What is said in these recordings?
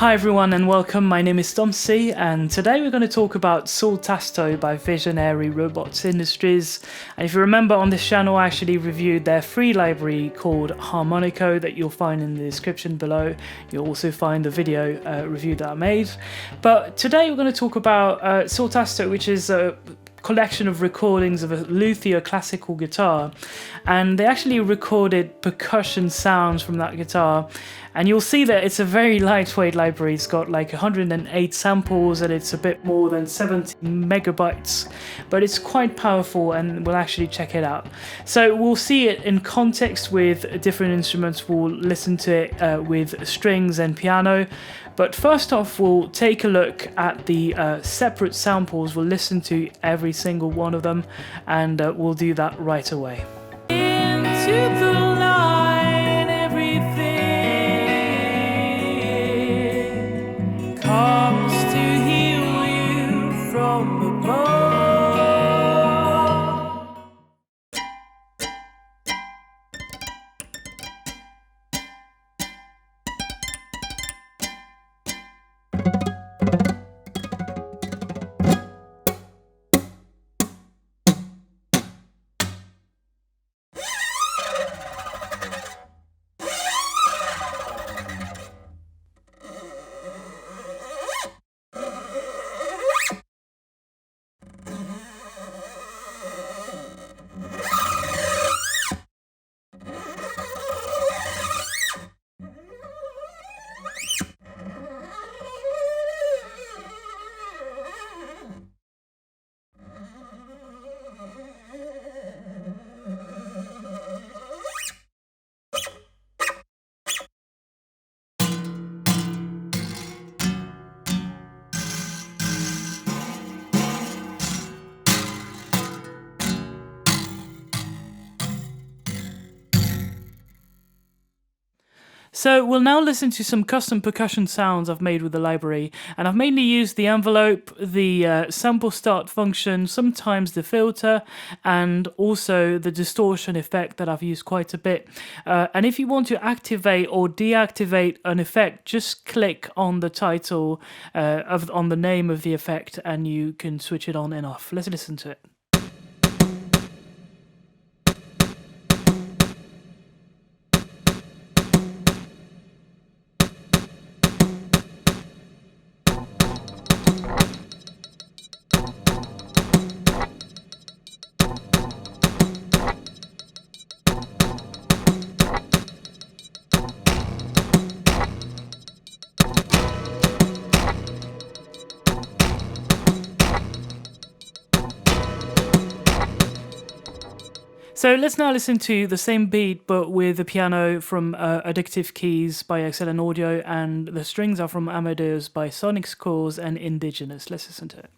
Hi everyone and welcome, my name is ThomC and today we're going to talk about Sul Tasto by Visionary Robots Industries. And if you remember, on this channel I actually reviewed their free library called Harmonico that you'll find in the description below. You'll also find the video review that I made. But today we're going to talk about Sul Tasto, which is a collection of recordings of a luthier classical guitar, and they actually recorded percussion sounds from that guitar. And you'll see that it's a very lightweight library. It's got like 108 samples and it's a bit more than 70 megabytes, but it's quite powerful and we'll actually check it out. So we'll see it in context with different instruments. We'll listen to it with strings and piano. But first off, we'll take a look at the separate samples. We'll listen to every single one of them and we'll do that right away. Into the line, everything comes to heal you from above. So we'll now listen to some custom percussion sounds I've made with the library, and I've mainly used the envelope, the sample start function, sometimes the filter, and also the distortion effect that I've used quite a bit. And if you want to activate or deactivate an effect, just click on the title on the name of the effect and you can switch it on and off. Let's listen to it. So let's now listen to the same beat but with the piano from Addictive Keys by Excellent Audio, and the strings are from Amadeus by Sonic Scores and Indigenous. Let's listen to it.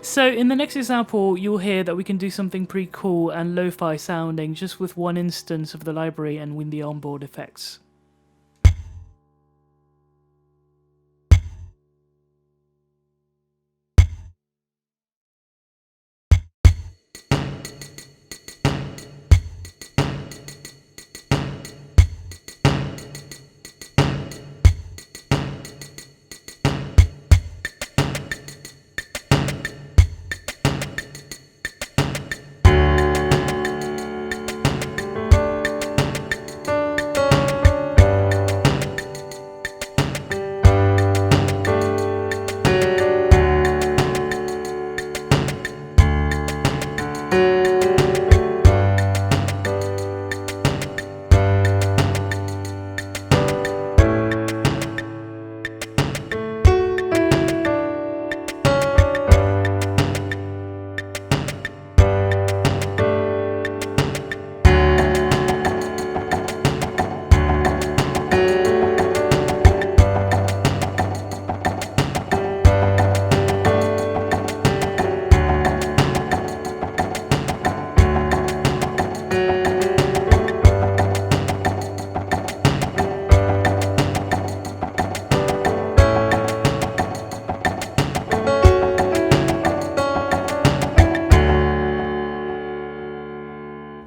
So in the next example, you'll hear that we can do something pretty cool and lo-fi sounding just with one instance of the library and with the onboard effects.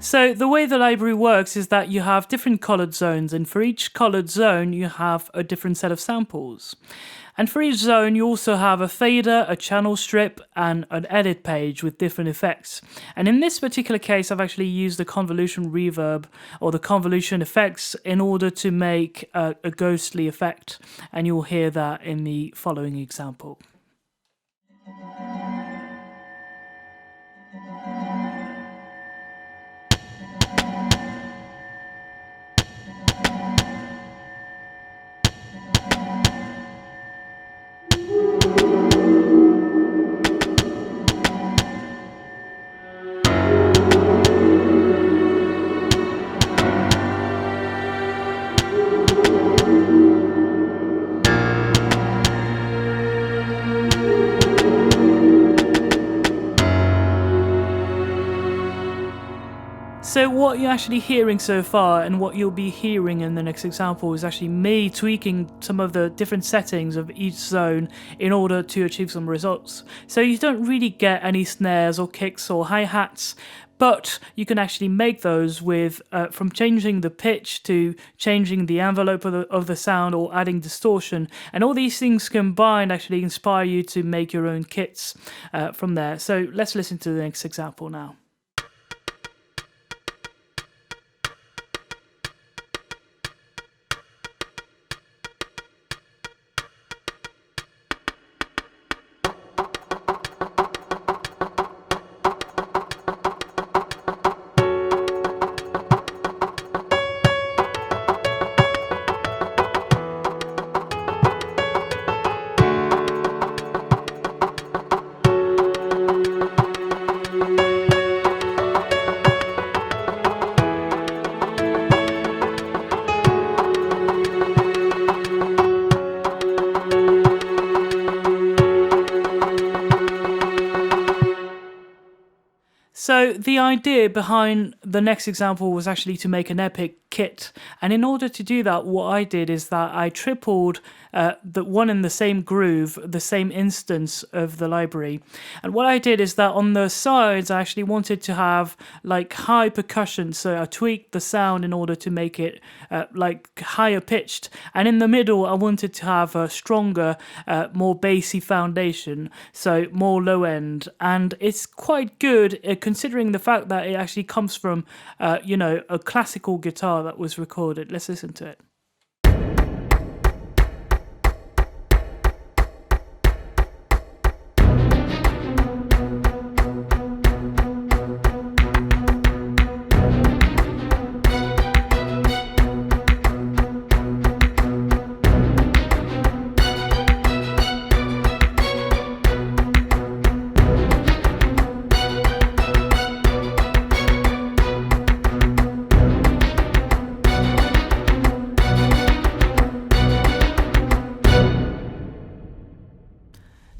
So the way the library works is that you have different colored zones, and for each colored zone you have a different set of samples. And for each zone you also have a fader, a channel strip, and an edit page with different effects. And in this particular case I've actually used the convolution reverb or the convolution effects in order to make a ghostly effect, and you'll hear that in the following example. So what you're actually hearing so far, and what you'll be hearing in the next example, is actually me tweaking some of the different settings of each zone in order to achieve some results. So you don't really get any snares or kicks or hi-hats, but you can actually make those with from changing the pitch to changing the envelope of the sound or adding distortion, and all these things combined actually inspire you to make your own kits from there. So let's listen to the next example now. So the idea behind the next example was actually to make an epic kit, and in order to do that, what I did is that I tripled the one in the same groove, the same instance of the library. And what I did is that on the sides I actually wanted to have like high percussion, so I tweaked the sound in order to make it like higher pitched, and in the middle I wanted to have a stronger, more bassy foundation, so more low end. And it's quite good considering the fact that it actually comes from you know, a classical guitar that was recorded. Let's listen to it.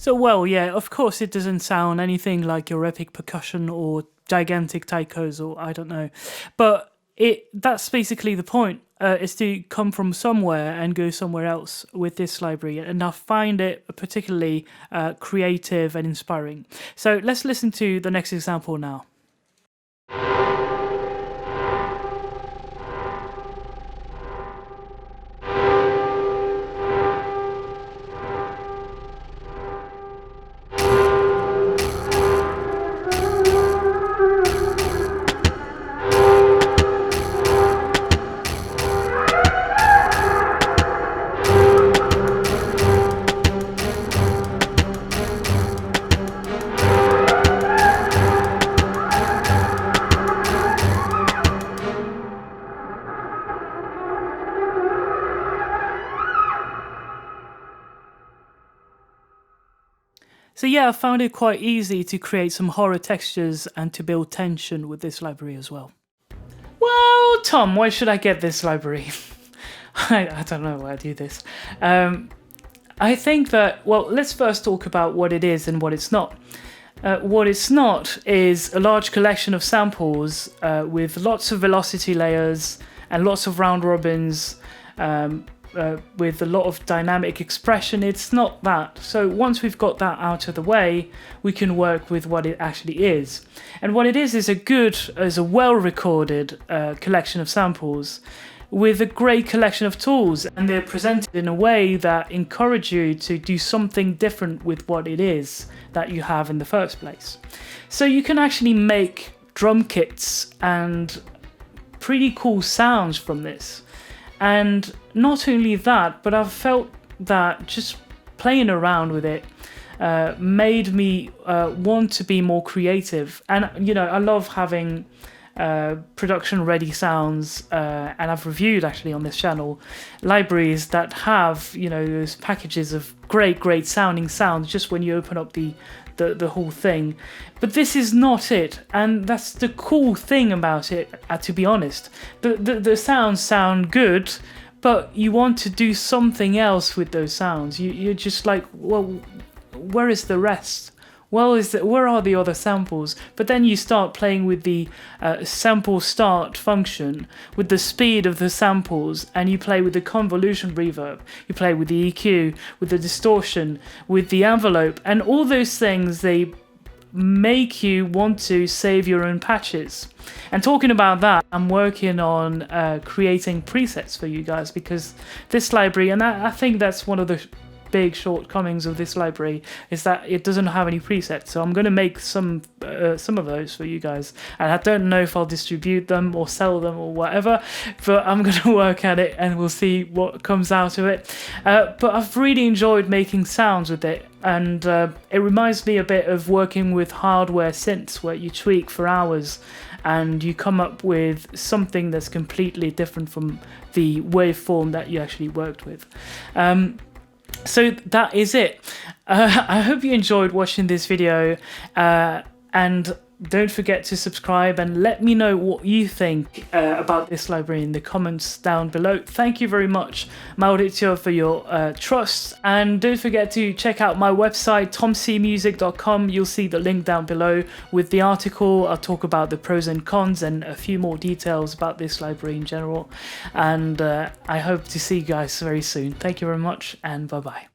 So, well, yeah, of course it doesn't sound anything like your epic percussion or gigantic taikos or I don't know, but that's basically the point, is to come from somewhere and go somewhere else with this library, and I find it particularly creative and inspiring. So let's listen to the next example now. So yeah, I found it quite easy to create some horror textures and to build tension with this library as well. Well, Tom, why should I get this library? I don't know why I do this. I think that, well, let's first talk about what it is and what it's not. What it's not is a large collection of samples with lots of velocity layers and lots of round robins, with a lot of dynamic expression. It's not that. So once we've got that out of the way, we can work with what it actually is. And what it is a well-recorded collection of samples with a great collection of tools, and they're presented in a way that encourage you to do something different with what it is that you have in the first place. So you can actually make drum kits and pretty cool sounds from this. And not only that, but I've felt that just playing around with it made me want to be more creative. And you know, I love having production ready sounds, and I've reviewed actually on this channel libraries that have, you know, those packages of great sounding sounds just when you open up the whole thing. But this is not it, and that's the cool thing about it, to be honest. The sounds sound good, but you want to do something else with those sounds. You're just like, well, where is the rest? Where are the other samples? But then you start playing with the sample start function, with the speed of the samples, and you play with the convolution reverb, you play with the EQ, with the distortion, with the envelope, and all those things, they make you want to save your own patches. And talking about that, I'm working on creating presets for you guys, because this library, and I think that's one of the big shortcomings of this library, is that it doesn't have any presets. So I'm going to make some of those for you guys, and I don't know if I'll distribute them or sell them or whatever, but I'm going to work at it and we'll see what comes out of it. But I've really enjoyed making sounds with it, and it reminds me a bit of working with hardware synths, where you tweak for hours and you come up with something that's completely different from the waveform that you actually worked with. So that is it. I hope you enjoyed watching this video, and don't forget to subscribe and let me know what you think about this library in the comments down below. Thank you very much, Mauricio, for your trust, and don't forget to check out my website, thomcmusic.com. You'll see the link down below with the article. I'll talk about the pros and cons and a few more details about this library in general, and I hope to see you guys very soon. Thank you very much, and bye bye.